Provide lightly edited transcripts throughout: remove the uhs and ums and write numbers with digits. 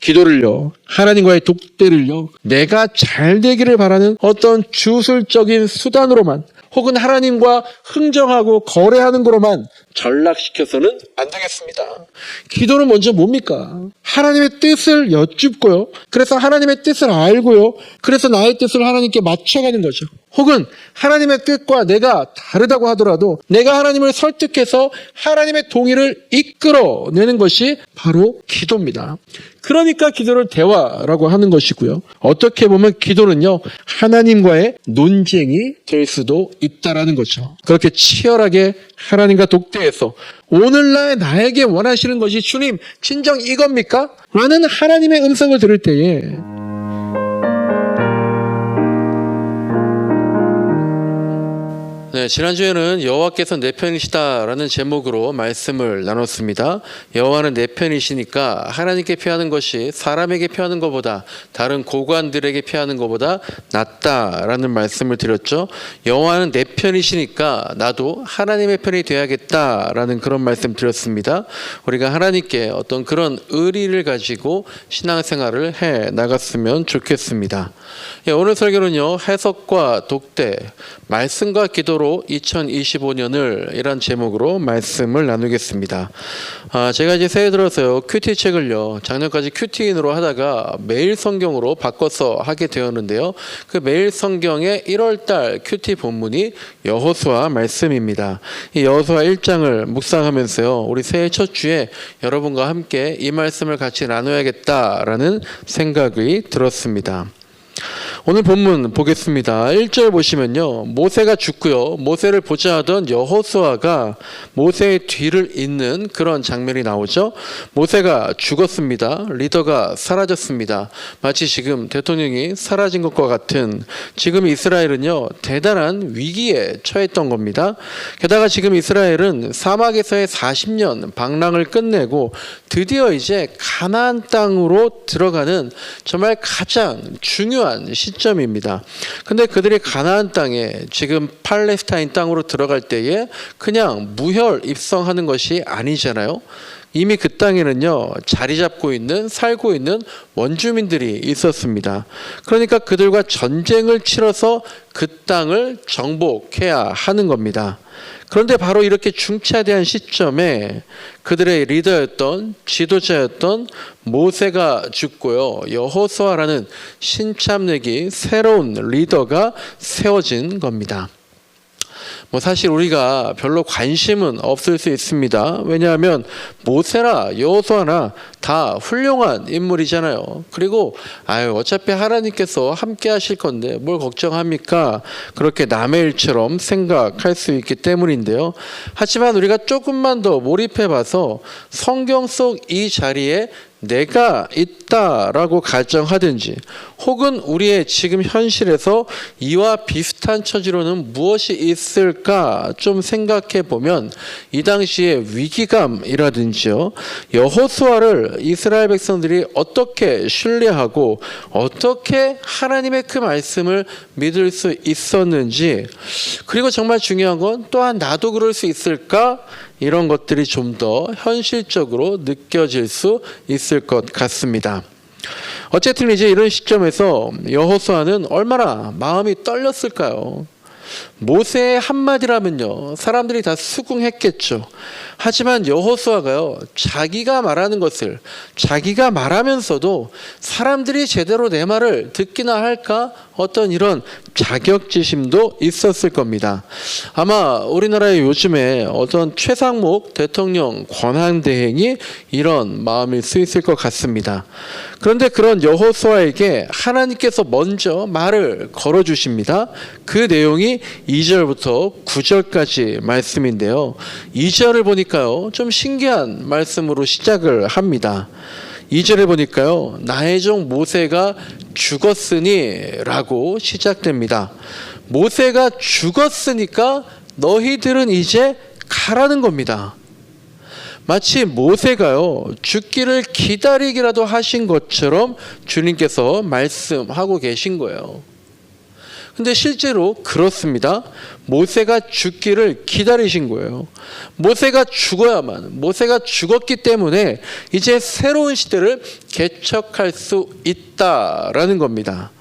기도를요, 하나님과의 독대를요, 내가 잘 되기를 바라는 어떤 주술적인 수단으로만 혹은 하나님과 흥정하고 거래하는 거로만 전락시켜서는 안 되겠습니다. 기도는 먼저 뭡니까? 하나님의 뜻을 여쭙고요. 그래서 하나님의 뜻을 알고요. 그래서 나의 뜻을 하나님께 맞춰가는 거죠. 혹은 하나님의 뜻과 내가 다르다고 하더라도 내가 하나님을 설득해서 하나님의 동의를 이끌어내는 것이 바로 기도입니다. 그러니까 기도를 대화라고 하는 것이고요. 어떻게 보면 기도는요, 하나님과의 논쟁이 될 수도 있다라는 거죠. 그렇게 치열하게 하나님과 독대해서 오늘날 나에게 원하시는 것이 주님 진정 이겁니까? 라는 하나님의 음성을 들을 때에 지난주에는 여호와께서 내 편이시다라는 제목으로 말씀을 나눴습니다. 여호와는 내 편이시니까 하나님께 피하는 것이 사람에게 피하는 것보다, 다른 고관들에게 피하는 것보다 낫다라는 말씀을 드렸죠. 여호와는 내 편이시니까 나도 하나님의 편이 되어야겠다라는 그런 말씀 드렸습니다. 우리가 하나님께 어떤 그런 의리를 가지고 신앙생활을 해 나갔으면 좋겠습니다. 오늘 설교는요, 해석과 독대, 말씀과 기도로 2025년을 이란 제목으로 말씀을 나누겠습니다. 제가 이제 새해 들어서요, 큐티 책을요, 작년까지 큐티인으로 하다가 매일 성경으로 바꿔서 하게 되었는데요. 그 매일 성경의 1월달 큐티 본문이 여호수아 말씀입니다. 이 여호수아 1장을 묵상하면서요, 우리 새해 첫 주에 여러분과 함께 이 말씀을 같이 나눠야겠다라는 생각이 들었습니다. 오늘 본문 보겠습니다. 1절 보시면요, 모세가 죽고요, 모세를 보자 하던 여호수아가 모세의 뒤를 잇는 그런 장면이 나오죠. 모세가 죽었습니다. 리더가 사라졌습니다. 마치 지금 대통령이 사라진 것과 같은, 지금 이스라엘은요, 대단한 위기에 처했던 겁니다. 게다가 지금 이스라엘은 사막에서의 40년 방랑을 끝내고 드디어 이제 가나안 땅으로 들어가는 정말 가장 중요한 시점입니다. 근데 그들이 가나안 땅에, 지금 팔레스타인 땅으로 들어갈 때에 그냥 무혈 입성하는 것이 아니잖아요. 이미 그 땅에는요, 자리 잡고 있는, 살고 있는 원주민들이 있었습니다. 그러니까 그들과 전쟁을 치러서 그 땅을 정복해야 하는 겁니다. 그런데 바로 이렇게 중차대한 시점에 그들의 리더였던, 지도자였던 모세가 죽고요, 여호수아라는 신참내기 새로운 리더가 세워진 겁니다. 사실 우리가 별로 관심은 없을 수 있습니다. 왜냐하면 모세나 여호수아나 다 훌륭한 인물이잖아요. 그리고 어차피 하나님께서 함께 하실 건데 뭘 걱정합니까? 그렇게 남의 일처럼 생각할 수 있기 때문인데요. 하지만 우리가 조금만 더 몰입해봐서 성경 속 이 자리에 내가 있다라고 가정하든지, 혹은 우리의 지금 현실에서 이와 비슷한 처지로는 무엇이 있을까 좀 생각해 보면 이 당시의 위기감이라든지요, 여호수아를 이스라엘 백성들이 어떻게 신뢰하고 어떻게 하나님의 그 말씀을 믿을 수 있었는지, 그리고 정말 중요한 건 또한 나도 그럴 수 있을까, 이런 것들이 좀 더 현실적으로 느껴질 수 있을 것 같습니다. 어쨌든 이제 이런 시점에서 여호수아는 얼마나 마음이 떨렸을까요? 모세의 한마디라면요, 사람들이 다 수긍했겠죠. 하지만 여호수아가요, 자기가 말하는 것을 자기가 말하면서도 사람들이 제대로 내 말을 듣기나 할까, 어떤 이런 자격지심도 있었을 겁니다. 아마 우리나라의 요즘에 어떤 최상목 대통령 권한대행이 이런 마음일 수 있을 것 같습니다. 그런데 그런 여호수아에게 하나님께서 먼저 말을 걸어주십니다. 그 내용이 2절부터 9절까지 말씀인데요. 2절을 보니까요, 좀 신기한 말씀으로 시작을 합니다. 2절에 보니까요, 나의 종 모세가 죽었으니 라고 시작됩니다. 모세가 죽었으니까 너희들은 이제 가라는 겁니다. 마치 모세가요, 죽기를 기다리기라도 하신 것처럼 주님께서 말씀하고 계신 거예요. 근데 실제로 그렇습니다. 모세가 죽기를 기다리신 거예요. 모세가 죽었기 때문에 이제 새로운 시대를 개척할 수 있다라는 겁니다.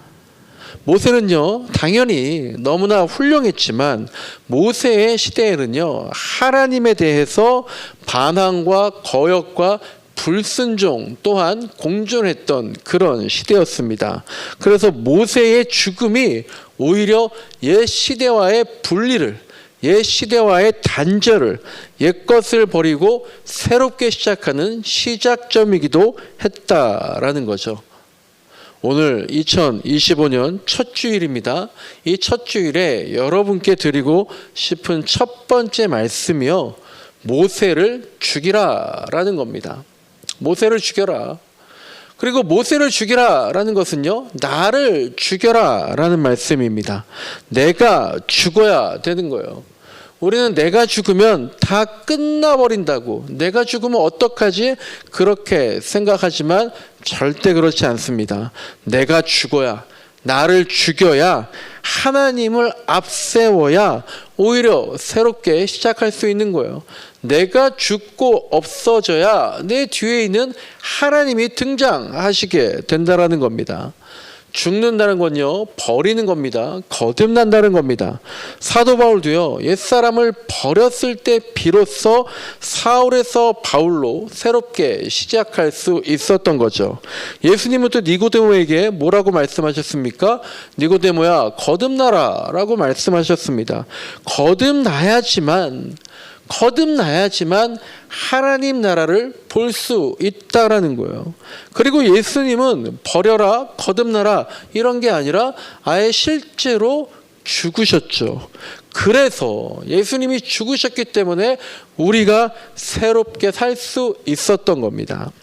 모세는요, 당연히 너무나 훌륭했지만 모세의 시대에는요, 하나님에 대해서 반항과 거역과 불순종 또한 공존했던 그런 시대였습니다. 그래서 모세의 죽음이 오히려 옛 시대와의 분리를, 옛 시대와의 단절을, 옛 것을 버리고 새롭게 시작하는 시작점이기도 했다라는 거죠. 오늘 2025년 첫 주일입니다. 이 첫 주일에 여러분께 드리고 싶은 첫 번째 말씀이요, 모세를 죽이라라는 겁니다. 모세를 죽여라. 그리고 모세를 죽이라라는 것은요, 나를 죽여라라는 말씀입니다. 내가 죽어야 되는 거예요. 우리는 내가 죽으면 다 끝나버린다고, 내가 죽으면 어떡하지? 그렇게 생각하지만 절대 그렇지 않습니다. 내가 죽어야, 나를 죽여야, 하나님을 앞세워야 오히려 새롭게 시작할 수 있는 거예요. 내가 죽고 없어져야 내 뒤에 있는 하나님이 등장하시게 된다라는 겁니다. 죽는다는 건요, 버리는 겁니다. 거듭난다는 겁니다. 사도 바울도요, 옛사람을 버렸을 때 비로소 사울에서 바울로 새롭게 시작할 수 있었던 거죠. 예수님은 또 니고데모에게 뭐라고 말씀하셨습니까? 니고데모야, 거듭나라 라고 말씀하셨습니다. 거듭나야지만 하나님 나라를 볼 수 있다라는 거예요. 그리고 예수님은 버려라, 거듭나라 이런 게 아니라 아예 실제로 죽으셨죠. 그래서 예수님이 죽으셨기 때문에 우리가 새롭게 살 수 있었던 겁니다.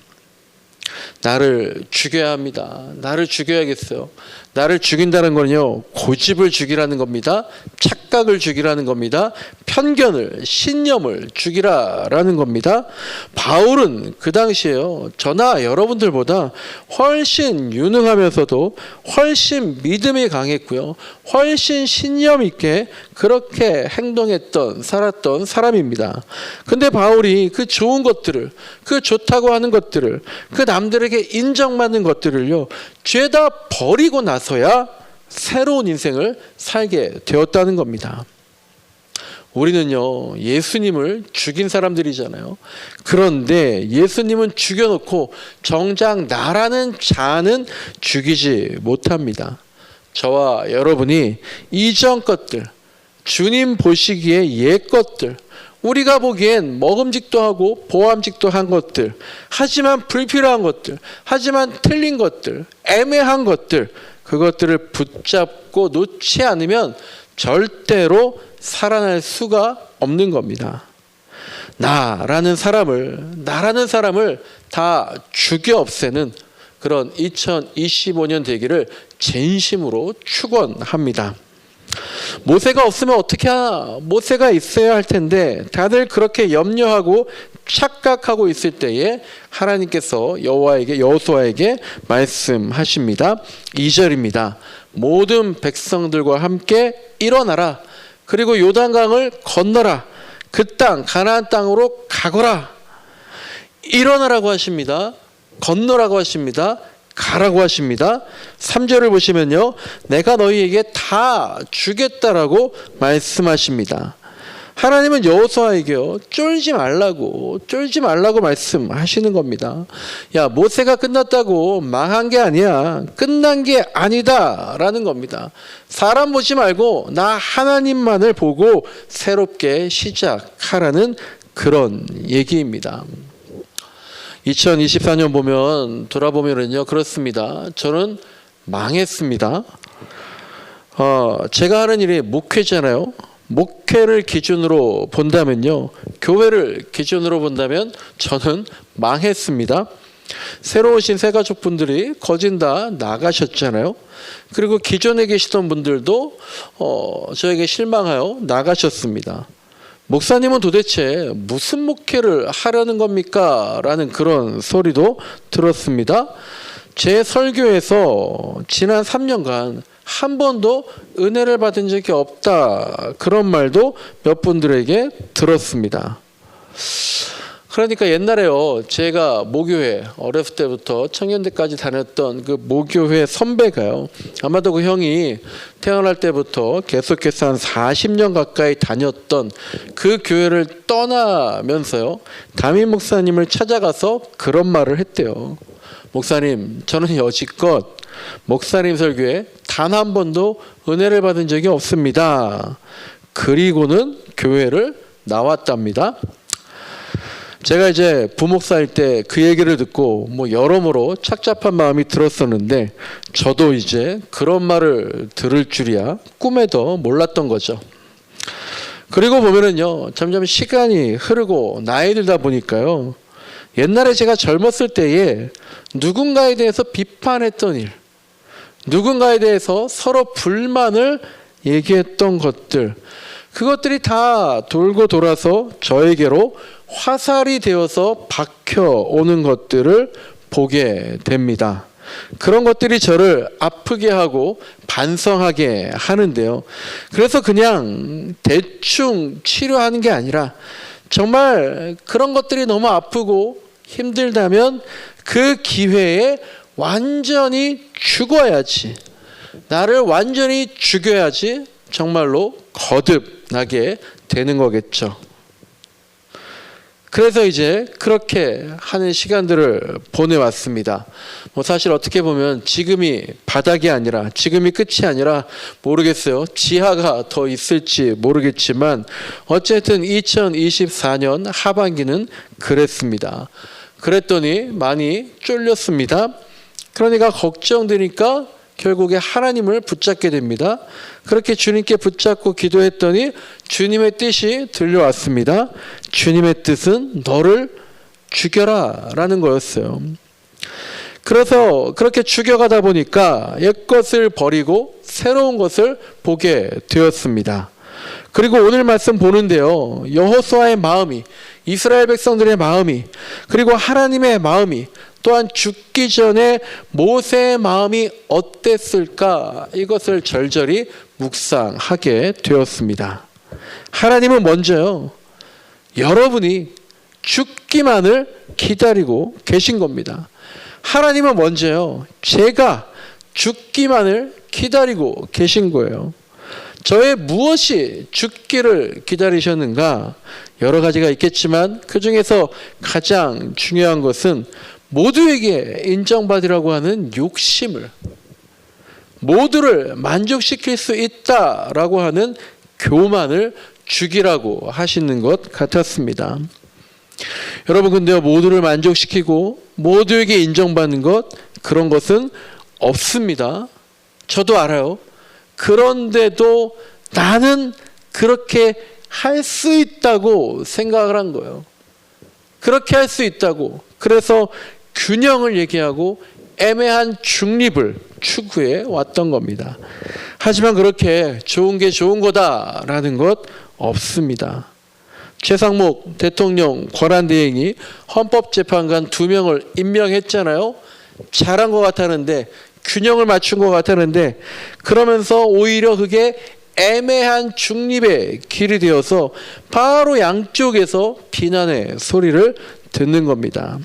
나를 죽여야 합니다. 나를 죽여야겠어요. 나를 죽인다는 건요, 고집을 죽이라는 겁니다. 착각을 죽이라는 겁니다. 편견을, 신념을 죽이라라는 겁니다. 바울은 그 당시에요, 저나 여러분들보다 훨씬 유능하면서도 훨씬 믿음이 강했고요, 훨씬 신념 있게 그렇게 행동했던, 살았던 사람입니다. 근데 바울이 그 좋은 것들을, 그 좋다고 하는 것들을, 그 남들에게 인정받는 것들을요, 죄다 버리고 나서야 새로운 인생을 살게 되었다는 겁니다. 우리는요, 예수님을 죽인 사람들이잖아요. 그런데 예수님은 죽여놓고 정작 나라는 자는 죽이지 못합니다. 저와 여러분이 이전 것들, 주님 보시기에 옛 것들, 우리가 보기엔 먹음직도 하고 보암직도 한 것들, 하지만 불필요한 것들, 하지만 틀린 것들, 애매한 것들, 그것들을 붙잡고 놓지 않으면 절대로 살아날 수가 없는 겁니다. 나라는 사람을 다 죽여 없애는 그런 2025년 되기를 진심으로 축원합니다. 모세가 없으면 어떻게 하나? 모세가 있어야 할 텐데 다들 그렇게 염려하고 착각하고 있을 때에 하나님께서 여호수아에게 말씀하십니다. 2절입니다. 모든 백성들과 함께 일어나라. 그리고 요단강을 건너라. 그 땅 가나안 땅으로 가거라. 일어나라고 하십니다. 건너라고 하십니다. 가라고 하십니다. 3절을 보시면요, 내가 너희에게 다 주겠다라고 말씀하십니다. 하나님은 여호수아에게요, 쫄지 말라고 말씀하시는 겁니다. 야, 모세가 끝났다고 망한 게 아니야. 끝난 게 아니다라는 겁니다. 사람 보지 말고 나 하나님만을 보고 새롭게 시작하라는 그런 얘기입니다. 2024년 돌아보면은요, 그렇습니다. 저는 망했습니다. 제가 하는 일이 목회잖아요. 목회를 기준으로 본다면요, 교회를 기준으로 본다면 저는 망했습니다. 새로 오신 새 가족분들이 거진 다 나가셨잖아요. 그리고 기존에 계시던 분들도 저에게 실망하여 나가셨습니다. 목사님은 도대체 무슨 목회를 하려는 겁니까? 라는 그런 소리도 들었습니다. 제 설교에서 지난 3년간 한 번도 은혜를 받은 적이 없다. 그런 말도 몇 분들에게 들었습니다. 그러니까 옛날에요, 제가 모교회 어렸을 때부터 청년대까지 다녔던 그 모교회 선배가요, 아마도 그 형이 태어날 때부터 계속해서 한 40년 가까이 다녔던 그 교회를 떠나면서요, 담임 목사님을 찾아가서 그런 말을 했대요. 목사님, 저는 여지껏 목사님 설교에 단 한 번도 은혜를 받은 적이 없습니다. 그리고는 교회를 나왔답니다. 제가 이제 부목사일 때 그 얘기를 듣고 여러모로 착잡한 마음이 들었었는데, 저도 이제 그런 말을 들을 줄이야 꿈에도 몰랐던 거죠. 그리고 보면은요, 점점 시간이 흐르고 나이 들다 보니까요, 옛날에 제가 젊었을 때에 누군가에 대해서 비판했던 일, 누군가에 대해서 서로 불만을 얘기했던 것들, 그것들이 다 돌고 돌아서 저에게로 화살이 되어서 박혀오는 것들을 보게 됩니다. 그런 것들이 저를 아프게 하고 반성하게 하는데요. 그래서 그냥 대충 치료하는 게 아니라, 정말 그런 것들이 너무 아프고 힘들다면 그 기회에 완전히 죽어야지, 나를 완전히 죽여야지 정말로 거듭나게 되는 거겠죠. 그래서 이제 그렇게 하는 시간들을 보내왔습니다. 사실 어떻게 보면 지금이 바닥이 아니라, 지금이 끝이 아니라 모르겠어요. 지하가 더 있을지 모르겠지만 어쨌든 2024년 하반기는 그랬습니다. 그랬더니 많이 쫄렸습니다. 그러니까 걱정되니까 결국에 하나님을 붙잡게 됩니다. 그렇게 주님께 붙잡고 기도했더니 주님의 뜻이 들려왔습니다. 주님의 뜻은 너를 죽여라 라는 거였어요. 그래서 그렇게 죽여가다 보니까 옛것을 버리고 새로운 것을 보게 되었습니다. 그리고 오늘 말씀 보는데요, 여호수아의 마음이, 이스라엘 백성들의 마음이, 그리고 하나님의 마음이, 또한 죽기 전에 모세의 마음이 어땠을까, 이것을 절절히 묵상하게 되었습니다. 하나님은 먼저요, 여러분이 죽기만을 기다리고 계신 겁니다. 하나님은 먼저요, 제가 죽기만을 기다리고 계신 거예요. 저의 무엇이 죽기를 기다리셨는가? 여러 가지가 있겠지만 그 중에서 가장 중요한 것은 모두에게 인정받으라고 하는 욕심을, 모두를 만족시킬 수 있다라고 하는 교만을 죽이라고 하시는 것 같았습니다. 여러분, 근데요, 모두를 만족시키고 모두에게 인정받는 것, 그런 것은 없습니다. 저도 알아요. 그런데도 나는 그렇게 할 수 있다고 생각을 한 거예요. 그렇게 할 수 있다고. 그래서 균형을 얘기하고 애매한 중립을 추구해 왔던 겁니다. 하지만 그렇게 좋은 게 좋은 거다라는 것 없습니다. 최상목 대통령 권한대행이 헌법재판관 2명을 임명했잖아요. 잘한 것 같았는데, 균형을 맞춘 것 같았는데, 그러면서 오히려 그게 애매한 중립의 길이 되어서 바로 양쪽에서 비난의 소리를 듣는 겁니다.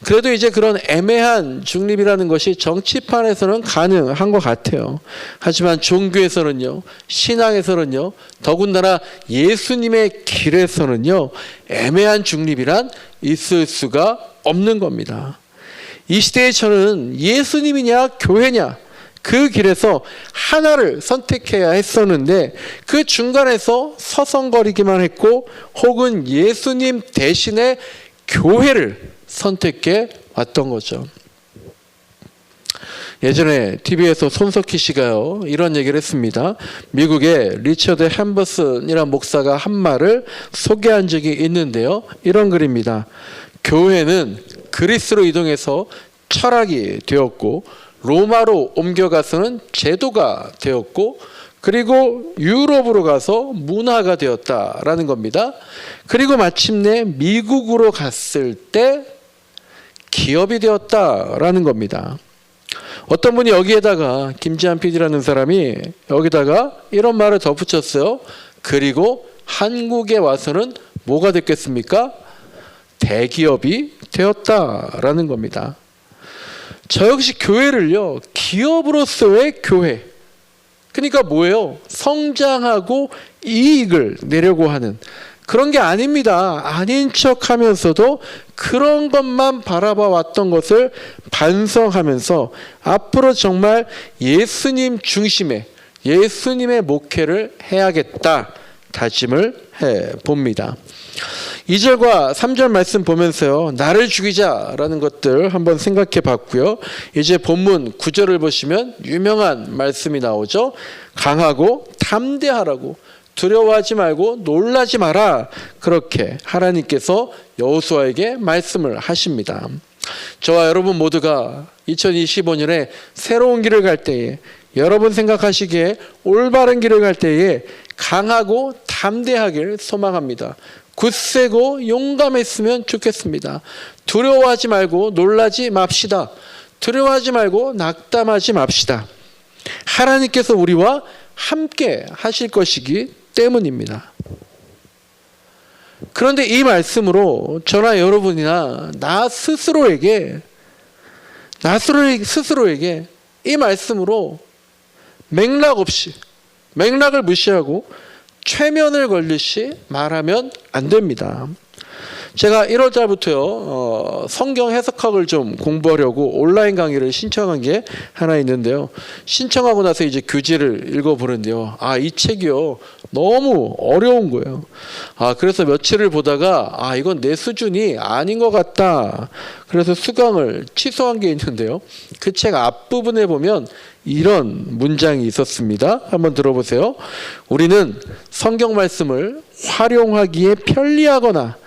그래도 이제 그런 애매한 중립이라는 것이 정치판에서는 가능한 것 같아요. 하지만 종교에서는요, 신앙에서는요, 더군다나 예수님의 길에서는요, 애매한 중립이란 있을 수가 없는 겁니다. 이 시대에 저는 예수님이냐 교회냐, 그 길에서 하나를 선택해야 했었는데 그 중간에서 서성거리기만 했고, 혹은 예수님 대신에 교회를 선택해 왔던 거죠. 예전에 TV에서 손석희 씨가요, 이런 얘기를 했습니다. 미국의 리처드 햄버슨이라는 목사가 한 말을 소개한 적이 있는데요, 이런 글입니다. 교회는 그리스로 이동해서 철학이 되었고, 로마로 옮겨가서는 제도가 되었고, 그리고 유럽으로 가서 문화가 되었다라는 겁니다. 그리고 마침내 미국으로 갔을 때 기업이 되었다라는 겁니다. 어떤 분이 여기에다가 김지한 PD라는 사람이 여기다가 이런 말을 덧붙였어요. 그리고 한국에 와서는 뭐가 됐겠습니까? 대기업이 되었다라는 겁니다. 저 역시 교회를요, 기업으로서의 교회. 그러니까 뭐예요? 성장하고 이익을 내려고 하는 그런 게 아닙니다. 아닌 척 하면서도 그런 것만 바라봐 왔던 것을 반성하면서 앞으로 정말 예수님 중심의 예수님의 목회를 해야겠다 다짐을 해봅니다. 2절과 3절 말씀 보면서요, 나를 죽이자라는 것들 한번 생각해 봤고요. 이제 본문 9절을 보시면 유명한 말씀이 나오죠. 강하고 담대하라고, 두려워하지 말고 놀라지 마라, 그렇게 하나님께서 여호수아에게 말씀을 하십니다. 저와 여러분 모두가 2025년에 새로운 길을 갈 때에, 여러분 생각하시기에 올바른 길을 갈 때에 강하고 담대하길 소망합니다. 굳세고 용감했으면 좋겠습니다. 두려워하지 말고 놀라지 맙시다. 두려워하지 말고 낙담하지 맙시다. 하나님께서 우리와 함께 하실 것이기 때문입니다. 그런데 이 말씀으로 저나 여러분이나 나 스스로에게 이 말씀으로 맥락 없이, 맥락을 무시하고 최면을 걸듯이 말하면 안 됩니다. 제가 1월 달부터요, 성경 해석학을 좀 공부하려고 온라인 강의를 신청한 게 하나 있는데요. 신청하고 나서 이제 교재를 읽어보는데요. 이 책이요, 너무 어려운 거예요. 그래서 며칠을 보다가 이건 내 수준이 아닌 것 같다. 그래서 수강을 취소한 게 있는데요. 그 책 앞부분에 보면 이런 문장이 있었습니다. 한번 들어보세요. 우리는 성경 말씀을 활용하기에 편리하거나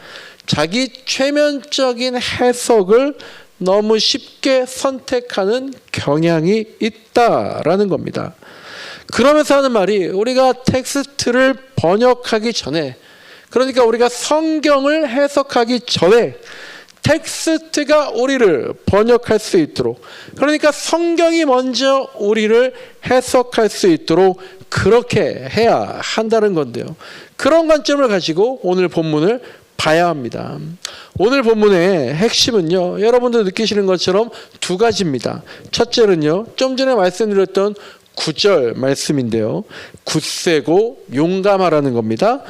자기 최면적인 해석을 너무 쉽게 선택하는 경향이 있다라는 겁니다. 그러면서 하는 말이, 우리가 텍스트를 번역하기 전에, 그러니까 우리가 성경을 해석하기 전에 텍스트가 우리를 번역할 수 있도록, 그러니까 성경이 먼저 우리를 해석할 수 있도록 그렇게 해야 한다는 건데요. 그런 관점을 가지고 오늘 본문을 봐야 합니다. 오늘 본문의 핵심은요, 여러분들 느끼시는 것처럼 두 가지입니다. 첫째는요, 좀 전에 말씀드렸던 9절 말씀인데요. 굳세고 용감하라는 겁니다.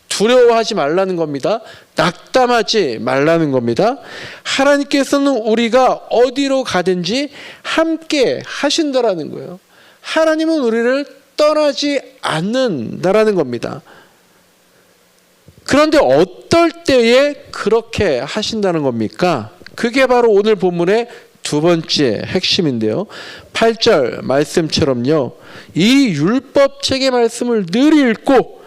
두려워하지 말라는 겁니다. 낙담하지 말라는 겁니다. 하나님께서는 우리가 어디로 가든지 함께 하신다라는 거예요. 하나님은 우리를 떠나지 않는다라는 겁니다. 그런데 어떨 때에 그렇게 하신다는 겁니까? 그게 바로 오늘 본문의 두 번째 핵심인데요. 8절 말씀처럼요, 이 율법책의 말씀을 늘 읽고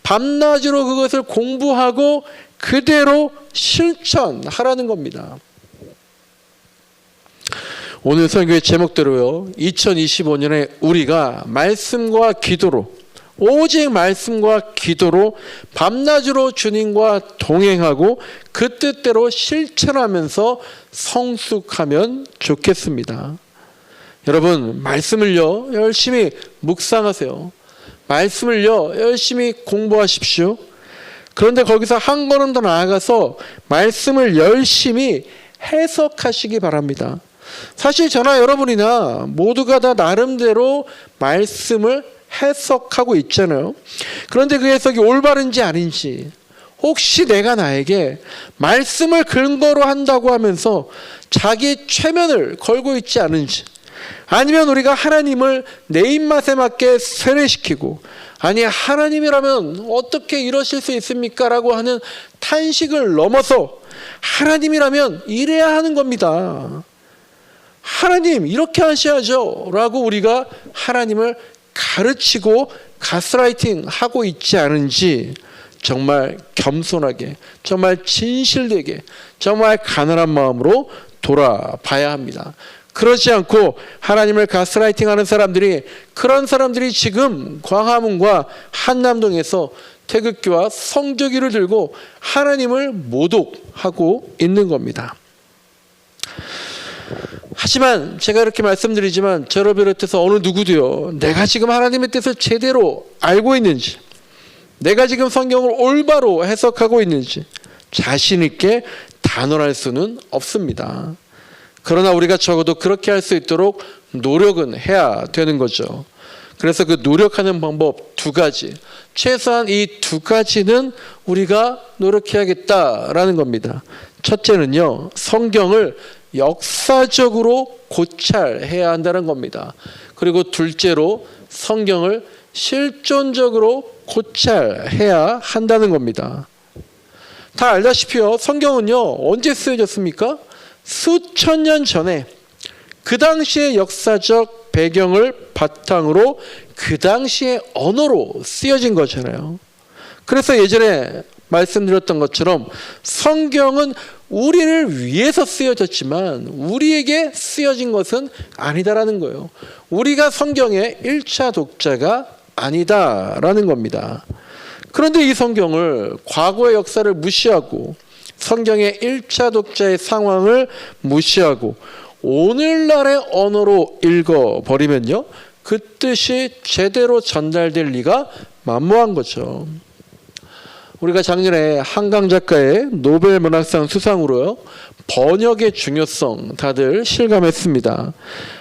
밤낮으로 그것을 공부하고 그대로 실천하라는 겁니다. 오늘 설교의 제목대로요, 2025년에 우리가 말씀과 기도로, 오직 말씀과 기도로 밤낮으로 주님과 동행하고 그 뜻대로 실천하면서 성숙하면 좋겠습니다. 여러분, 말씀을요, 열심히 묵상하세요. 말씀을요, 열심히 공부하십시오. 그런데 거기서 한 걸음 더 나아가서 말씀을 열심히 해석하시기 바랍니다. 사실 저나 여러분이나 모두가 다 나름대로 말씀을 해석하고 있잖아요. 그런데 그 해석이 올바른지 아닌지, 혹시 내가 나에게 말씀을 근거로 한다고 하면서 자기 최면을 걸고 있지 않은지, 아니면 우리가 하나님을 내 입맛에 맞게 세뇌시키고, 아니 하나님이라면 어떻게 이러실 수 있습니까? 라고 하는 탄식을 넘어서 하나님이라면 이래야 하는 겁니다. 하나님 이렇게 하셔야죠 라고 우리가 하나님을 가르치고 가스라이팅 하고 있지 않은지 정말 겸손하게, 정말 진실되게, 정말 가난한 마음으로 돌아봐야 합니다. 그렇지 않고 하나님을 가스라이팅하는 사람들이, 그런 사람들이 지금 광화문과 한남동에서 태극기와 성조기를 들고 하나님을 모독하고 있는 겁니다. 하지만 제가 이렇게 말씀드리지만 저를 비롯해서 어느 누구도요, 내가 지금 하나님의 뜻을 제대로 알고 있는지, 내가 지금 성경을 올바로 해석하고 있는지 자신 있게 단언할 수는 없습니다. 그러나 우리가 적어도 그렇게 할 수 있도록 노력은 해야 되는 거죠. 그래서 그 노력하는 방법 두 가지, 최소한 이 두 가지는 우리가 노력해야겠다라는 겁니다. 첫째는요, 성경을 역사적으로 고찰해야 한다는 겁니다. 그리고 둘째로 성경을 실존적으로 고찰해야 한다는 겁니다. 다 알다시피요, 성경은요 언제 쓰여졌습니까? 수천 년 전에 그 당시의 역사적 배경을 바탕으로 그 당시의 언어로 쓰여진 거잖아요. 그래서 예전에 말씀드렸던 것처럼 성경은 우리를 위해서 쓰여졌지만 우리에게 쓰여진 것은 아니다라는 거예요. 우리가 성경의 1차 독자가 아니다라는 겁니다. 그런데 이 성경을 과거의 역사를 무시하고 성경의 1차 독자의 상황을 무시하고 오늘날의 언어로 읽어버리면요, 그 뜻이 제대로 전달될 리가 만무한 거죠. 우리가 작년에 한강 작가의 노벨 문학상 수상으로요, 번역의 중요성 다들 실감했습니다.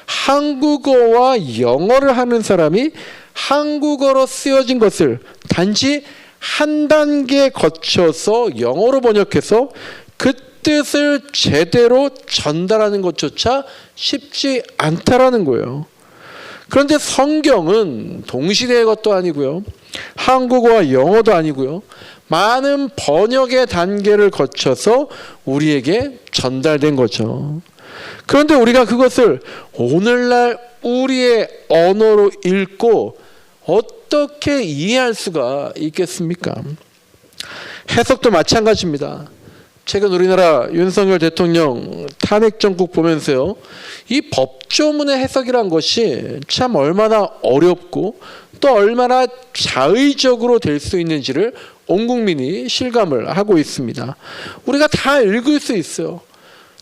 한국어와 영어를 하는 사람이 한국어로 쓰여진 것을 단지 한 단계 거쳐서 영어로 번역해서 그 뜻을 제대로 전달하는 것조차 쉽지 않다라는 거예요. 그런데 성경은 동시대의 것도 아니고요, 한국어와 영어도 아니고요, 많은 번역의 단계를 거쳐서 우리에게 전달된 거죠. 그런데 우리가 그것을 오늘날 우리의 언어로 읽고 어떻게 이해할 수가 있겠습니까? 해석도 마찬가지입니다. 최근 우리나라 윤석열 대통령 탄핵 정국 보면서요, 이 법조문의 해석이란 것이 참 얼마나 어렵고 또 얼마나 자의적으로 될 수 있는지를 온 국민이 실감을 하고 있습니다. 우리가 다 읽을 수 있어요.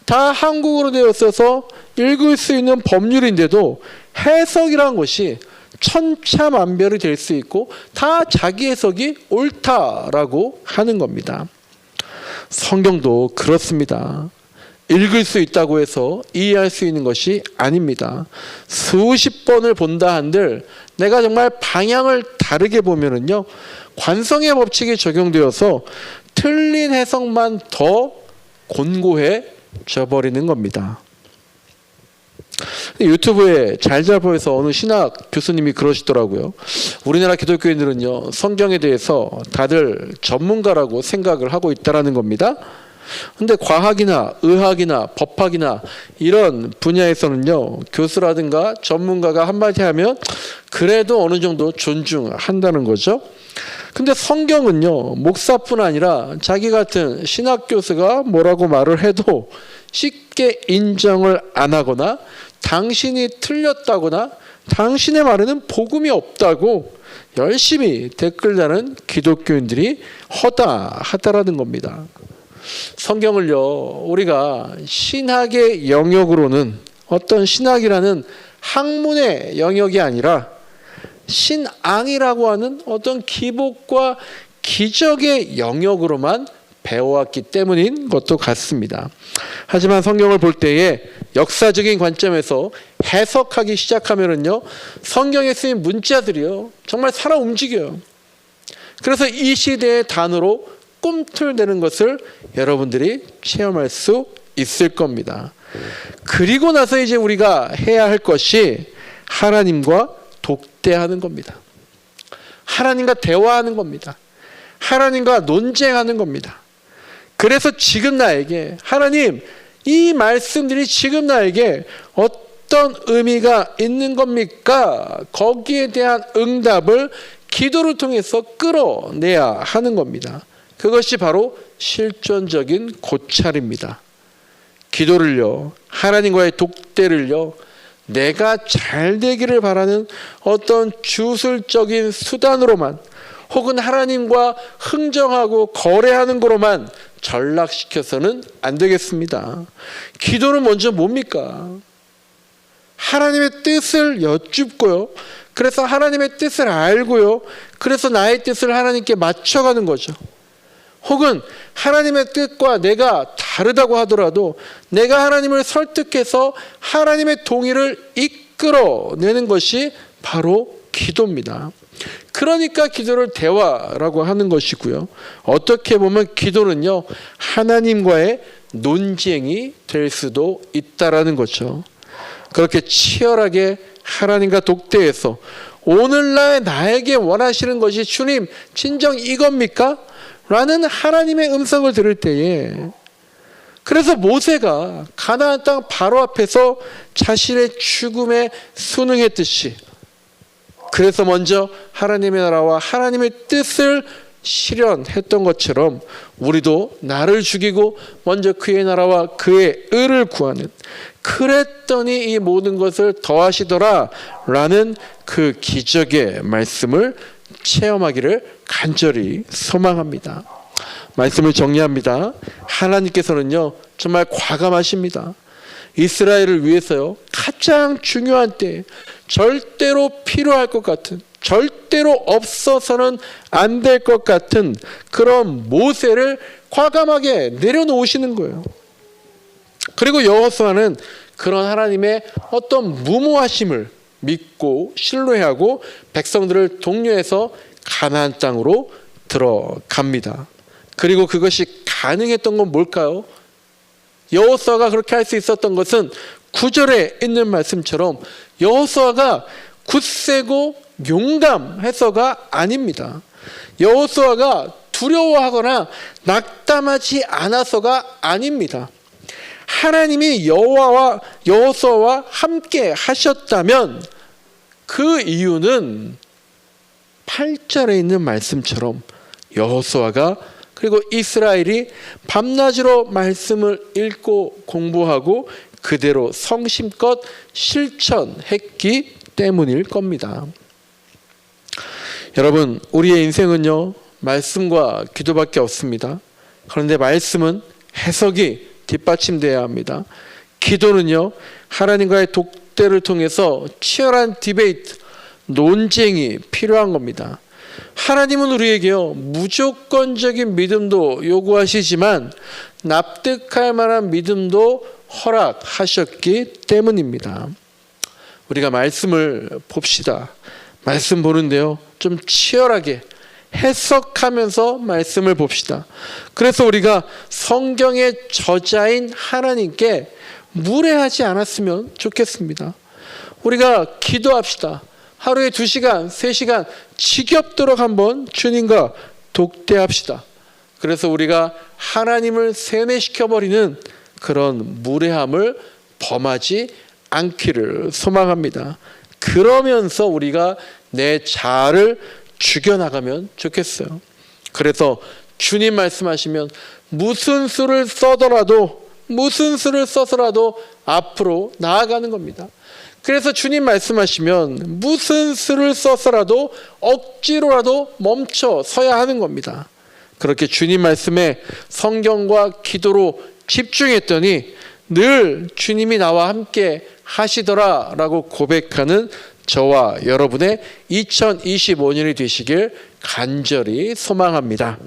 다 한국어로 되어 있어서 읽을 수 있는 법률인데도 해석이란 것이 천차만별이 될 수 있고 다 자기 해석이 옳다라고 하는 겁니다. 성경도 그렇습니다. 읽을 수 있다고 해서 이해할 수 있는 것이 아닙니다. 수십 번을 본다 한들 내가 정말 방향을 다르게 보면은요, 관성의 법칙이 적용되어서 틀린 해석만 더 곤고해져 버리는 겁니다. 유튜브에 잘 보여서 어느 신학 교수님이 그러시더라고요. 우리나라 기독교인들은요, 성경에 대해서 다들 전문가라고 생각을 하고 있다라는 겁니다. 근데 과학이나 의학이나 법학이나 이런 분야에서는요, 교수라든가 전문가가 한마디 하면 그래도 어느 정도 존중한다는 거죠. 근데 성경은요, 목사뿐 아니라 자기 같은 신학 교수가 뭐라고 말을 해도 쉽게 인정을 안 하거나 당신이 틀렸다거나 당신의 말에는 복음이 없다고 열심히 댓글 다는 기독교인들이 허다하다라는 겁니다. 성경을요, 우리가 신학의 영역으로는 어떤 신학이라는 학문의 영역이 아니라 신앙이라고 하는 어떤 기복과 기적의 영역으로만 배워왔기 때문인 것도 같습니다. 하지만 성경을 볼 때에 역사적인 관점에서 해석하기 시작하면은요, 성경에 쓰인 문자들이요, 정말 살아 움직여요. 그래서 이 시대의 단어로 꿈틀대는 것을 여러분들이 체험할 수 있을 겁니다. 그리고 나서 이제 우리가 해야 할 것이 하나님과 독대하는 겁니다. 하나님과 대화하는 겁니다. 하나님과 논쟁하는 겁니다. 그래서 지금 나에게 하나님, 이 말씀들이 지금 나에게 어떤 의미가 있는 겁니까? 거기에 대한 응답을 기도를 통해서 끌어내야 하는 겁니다. 그것이 바로 실존적인 고찰입니다. 기도를요, 하나님과의 독대를요, 내가 잘 되기를 바라는 어떤 주술적인 수단으로만 혹은 하나님과 흥정하고 거래하는 거로만 전락시켜서는 안 되겠습니다. 기도는 먼저 뭡니까? 하나님의 뜻을 여쭙고요. 그래서 하나님의 뜻을 알고요. 그래서 나의 뜻을 하나님께 맞춰가는 거죠. 혹은 하나님의 뜻과 내가 다르다고 하더라도 내가 하나님을 설득해서 하나님의 동의를 이끌어내는 것이 바로 기도입니다. 그러니까 기도를 대화라고 하는 것이고요. 어떻게 보면 기도는요, 하나님과의 논쟁이 될 수도 있다라는 거죠. 그렇게 치열하게 하나님과 독대해서 오늘날 나에게 원하시는 것이 주님 진정 이겁니까? 라는 하나님의 음성을 들을 때에, 그래서 모세가 가나안 땅 바로 앞에서 자신의 죽음에 순응했듯이, 그래서 먼저 하나님의 나라와 하나님의 뜻을 실현했던 것처럼 우리도 나를 죽이고 먼저 그의 나라와 그의 의를 구하는, 그랬더니 이 모든 것을 더하시더라 라는 그 기적의 말씀을 체험하기를 간절히 소망합니다. 말씀을 정리합니다. 하나님께서는요, 정말 과감하십니다. 이스라엘을 위해서요, 가장 중요한 때, 절대로 필요할 것 같은, 절대로 없어서는 안 될 것 같은 그런 모세를 과감하게 내려놓으시는 거예요. 그리고 여호수아는 그런 하나님의 어떤 무모하심을 믿고 신뢰하고 백성들을 독려해서 가나안 땅으로 들어갑니다. 그리고 그것이 가능했던 건 뭘까요? 여호수아가 그렇게 할 수 있었던 것은 9절에 있는 말씀처럼 여호수아가 굳세고 용감해서가 아닙니다. 여호수아가 두려워하거나 낙담하지 않아서가 아닙니다. 하나님이 여호수아와 함께 하셨다면 그 이유는 8절에 있는 말씀처럼 여호수아가 그리고 이스라엘이 밤낮으로 말씀을 읽고 공부하고 그대로 성심껏 실천했기 때문일 겁니다. 여러분, 우리의 인생은요, 말씀과 기도밖에 없습니다. 그런데 말씀은 해석이 뒷받침되어야 합니다. 기도는요, 하나님과의 독대를 통해서 치열한 디베이트, 논쟁이 필요한 겁니다. 하나님은 우리에게요, 무조건적인 믿음도 요구하시지만 납득할 만한 믿음도 허락하셨기 때문입니다. 우리가 말씀을 봅시다. 말씀 보는데요, 좀 치열하게 해석하면서 말씀을 봅시다. 그래서 우리가 성경의 저자인 하나님께 무례하지 않았으면 좋겠습니다. 우리가 기도합시다. 하루에 2시간, 3시간 지겹도록 한번 주님과 독대합시다. 그래서 우리가 하나님을 세뇌시켜버리는 그런 무례함을 범하지 않기를 소망합니다. 그러면서 우리가 내 자아를 죽여나가면 좋겠어요. 그래서 주님 말씀하시면 무슨 수를 써서라도 앞으로 나아가는 겁니다. 그래서 주님 말씀하시면 무슨 수를 써서라도 억지로라도 멈춰 서야 하는 겁니다. 그렇게 주님 말씀에 성경과 기도로 집중했더니 늘 주님이 나와 함께 하시더라라고 고백하는 저와 여러분의 2025년이 되시길 간절히 소망합니다.